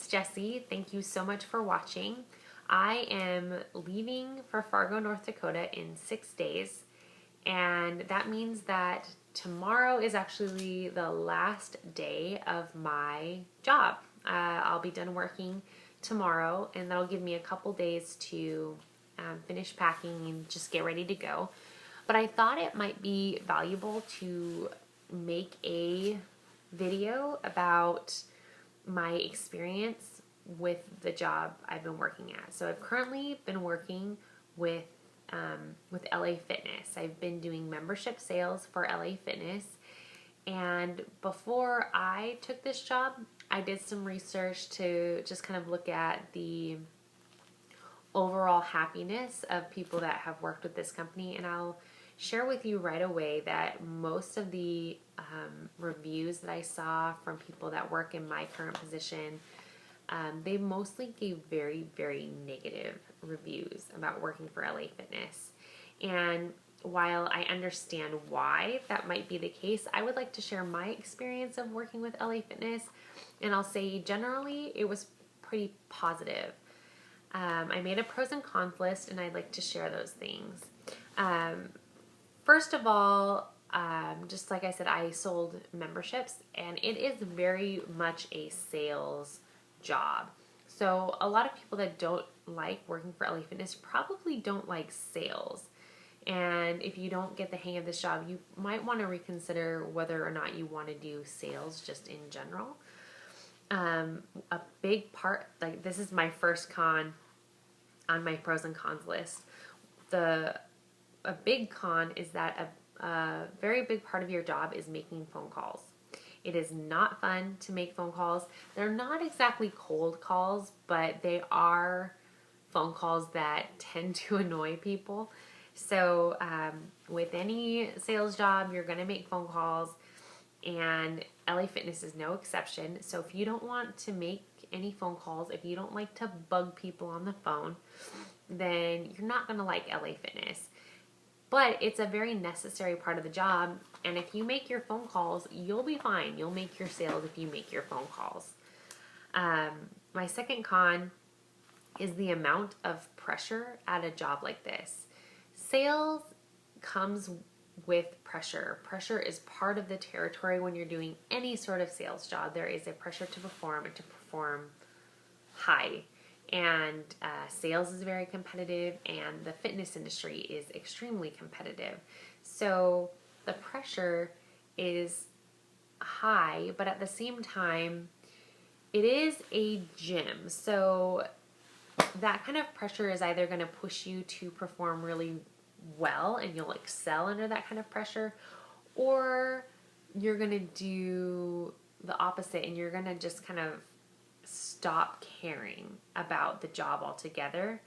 it's Jessie. Thank you so much for watching. I am leaving for Fargo, North Dakota in 6 days, and that means that tomorrow is actually the last day of my job. I'll be done working tomorrow, and that'll give me a couple days to finish packing and just get ready to go. But I thought it might be valuable to make a video about my experience with the job I've been working at. So I've currently been working with LA Fitness. I've been doing membership sales for LA Fitness, and before I took this job, I did some research to just kind of look at the overall happiness of people that have worked with this company, and I'll share with you right away that most of the reviews that I saw from people that work in my current position, they mostly gave very, very negative reviews about working for LA Fitness. And while I understand why that might be the case, I would like to share my experience of working with LA Fitness, and I'll say generally it was pretty positive. I made a pros and cons list, and I'd like to share those things. First of all, just like I said, I sold memberships, and it is very much a sales job. So a lot of people that don't like working for LA Fitness probably don't like sales. And if you don't get the hang of this job, you might want to reconsider whether or not you want to do sales just in general. A big part, like this is my first con on my pros and cons list. A big con is that a very big part of your job is making phone calls. It is not fun to make phone calls. They're not exactly cold calls, but they are phone calls that tend to annoy people. So with any sales job, you're going to make phone calls, and LA Fitness is no exception. So if you don't want to make any phone calls, if you don't like to bug people on the phone, then you're not going to like LA Fitness. But it's a very necessary part of the job, and if you make your phone calls, you'll be fine. You'll make your sales if you make your phone calls. My second con is the amount of pressure at a job like this. Sales comes with pressure. Pressure is part of the territory when you're doing any sort of sales job. There is a pressure to perform and to perform high. And sales is very competitive, and the fitness industry is extremely competitive. So the pressure is high, but at the same time, it is a gym. So that kind of pressure is either going to push you to perform really well and you'll excel under that kind of pressure, or you're going to do the opposite and you're going to just kind of stop caring about the job altogether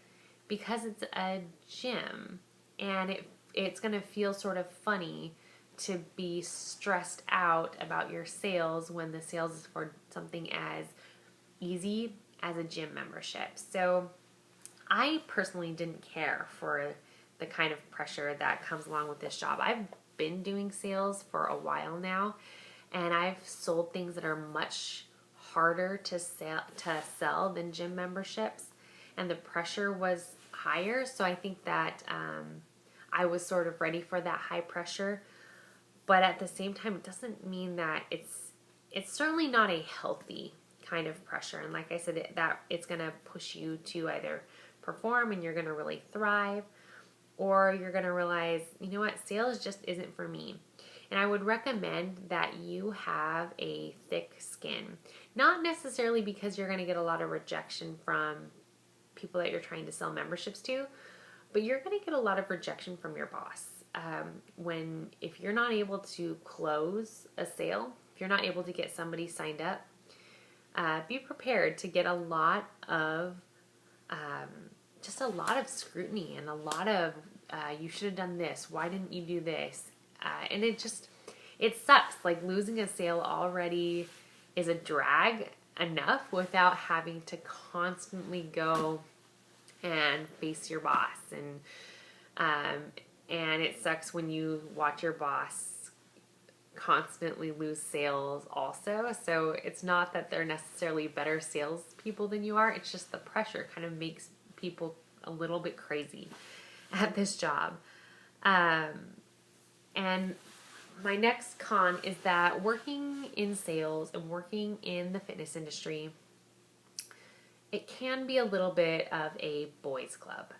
because it's a gym, and it's going to feel sort of funny to be stressed out about your sales when the sales is for something as easy as a gym membership. So I personally didn't care for the kind of pressure that comes along with this job. I've been doing sales for a while now, and I've sold things that are much harder to sell than gym memberships, and the pressure was higher. So I think that I was sort of ready for that high pressure, but at the same time, it doesn't mean that it's certainly not a healthy kind of pressure. And like I said, that it's going to push you to either perform and you're going to really thrive, or you're going to realize, you know what, sales just isn't for me. And I would recommend that you have a thick skin. Not necessarily because you're going to get a lot of rejection from people that you're trying to sell memberships to, but you're going to get a lot of rejection from your boss. If you're not able to close a sale, if you're not able to get somebody signed up, be prepared to get a lot of scrutiny and a lot of you should have done this. Why didn't you do this? And it sucks. Like, losing a sale already is a drag enough without having to constantly go and face your boss. And it sucks when you watch your boss constantly lose sales also. So it's not that they're necessarily better salespeople than you are. It's just the pressure kind of makes people a little bit crazy at this job. And my next con is that working in sales and working in the fitness industry, it can be a little bit of a boys' club.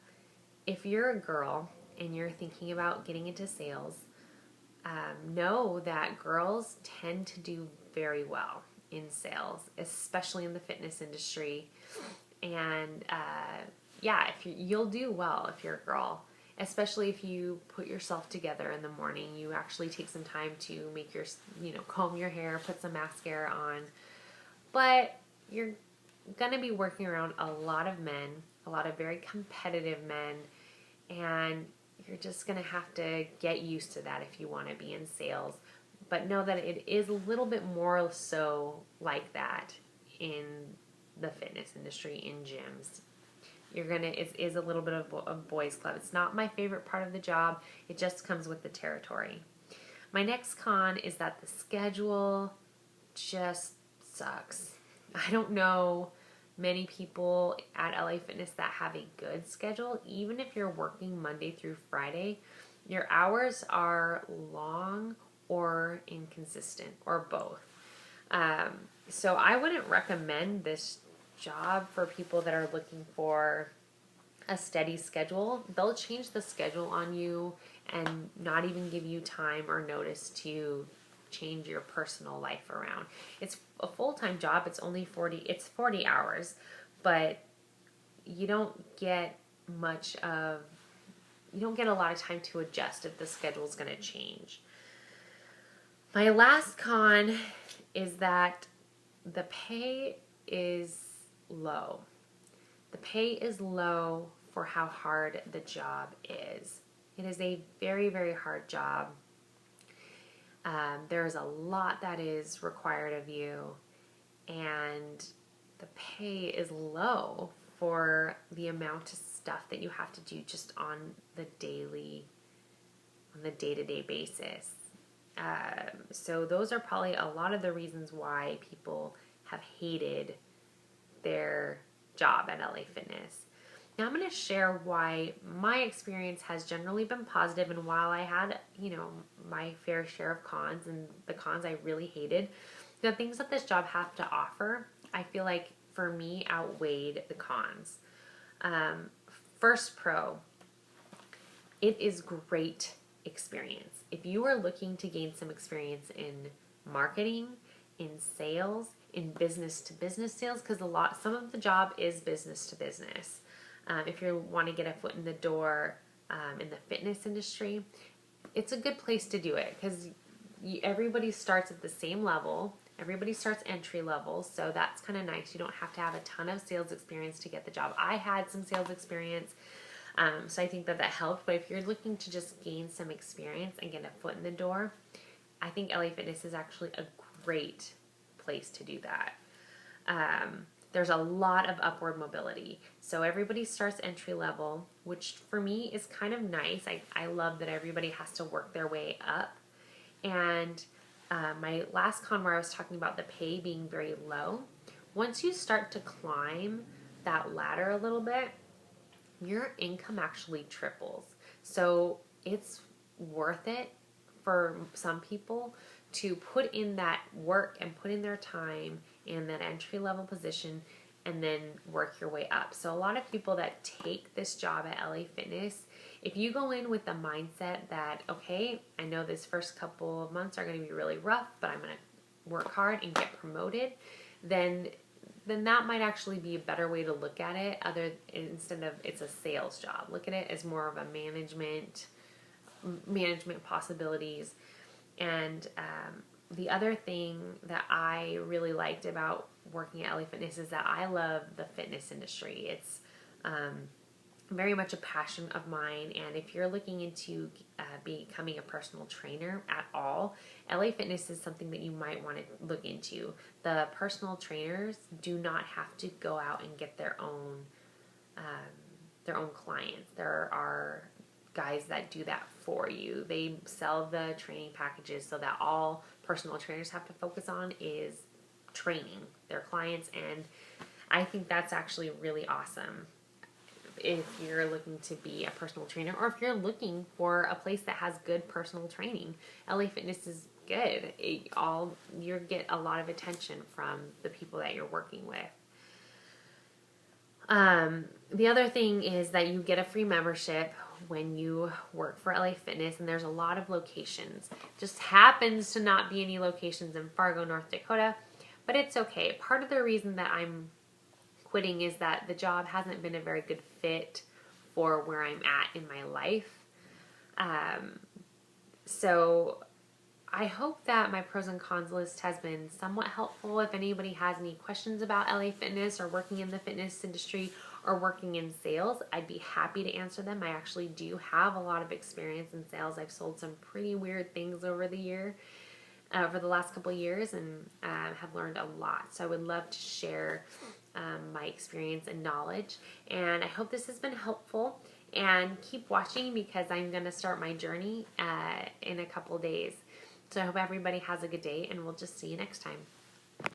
If you're a girl and you're thinking about getting into sales, know that girls tend to do very well in sales, especially in the fitness industry. And if you'll do well if you're a girl, especially if you put yourself together in the morning. You actually take some time to make your, comb your hair, put some mascara on. But you're going to be working around a lot of men, a lot of very competitive men, and you're just going to have to get used to that if you want to be in sales. But know that it is a little bit more so like that in the fitness industry, in gyms. It is a little bit of a boys' club. It's not my favorite part of the job. It just comes with the territory. My next con is that the schedule just sucks. I don't know many people at LA Fitness that have a good schedule. Even if you're working Monday through Friday, your hours are long or inconsistent, or both. So I wouldn't recommend this job for people that are looking for a steady schedule. They'll change the schedule on you and not even give you time or notice to change your personal life around. It's a full-time job. It's 40 hours, but you don't get a lot of time to adjust if the schedule is going to change. My last con is that the pay is low. The pay is low for how hard the job is. It is a very, very hard job. There is a lot that is required of you, and the pay is low for the amount of stuff that you have to do just on the day-to-day basis. So those are probably a lot of the reasons why people have hated their job at LA Fitness. Now I'm going to share why my experience has generally been positive, and while I had, my fair share of cons, and the cons I really hated, the things that this job have to offer, I feel like for me outweighed the cons. First pro, it is great experience. If you are looking to gain some experience in marketing, in sales, in business to business sales, because some of the job is business to business. If you want to get a foot in the door in the fitness industry, it's a good place to do it, because everybody starts at the same level. Everybody starts entry level, so that's kind of nice. You don't have to have a ton of sales experience to get the job. I had some sales experience, so I think that helped. But if you're looking to just gain some experience and get a foot in the door, I think LA Fitness is actually a great place to do that. There's a lot of upward mobility. So everybody starts entry level, which for me is kind of nice. I love that everybody has to work their way up. And my last con, where I was talking about the pay being very low, once you start to climb that ladder a little bit, your income actually triples. So it's worth it for some people to put in that work and put in their time in that entry level position and then work your way up. So a lot of people that take this job at LA Fitness, if you go in with the mindset that, okay, I know this first couple of months are going to be really rough, but I'm going to work hard and get promoted, then that might actually be a better way to look at it, instead of it's a sales job. Look at it as more of a management possibilities. And the other thing that I really liked about working at LA Fitness is that I love the fitness industry. It's very much a passion of mine, and if you're looking into becoming a personal trainer at all, LA Fitness is something that you might want to look into. The personal trainers do not have to go out and get their own clients. There are guys that do that for you. They sell the training packages so that all personal trainers have to focus on is training their clients, and I think that's actually really awesome if you're looking to be a personal trainer, or if you're looking for a place that has good personal training. LA Fitness is good. You get a lot of attention from the people that you're working with. The other thing is that you get a free membership when you work for LA Fitness, and there's a lot of locations. Just happens to not be any locations in Fargo, North Dakota, but it's okay. Part of the reason that I'm quitting is that the job hasn't been a very good fit for where I'm at in my life. So I hope that my pros and cons list has been somewhat helpful. If anybody has any questions about LA Fitness or working in the fitness industry or working in sales, I'd be happy to answer them. I actually do have a lot of experience in sales. I've sold some pretty weird things over the last couple of years, and have learned a lot. So I would love to share my experience and knowledge. And I hope this has been helpful. And keep watching, because I'm going to start my journey in a couple days. So I hope everybody has a good day, and we'll just see you next time.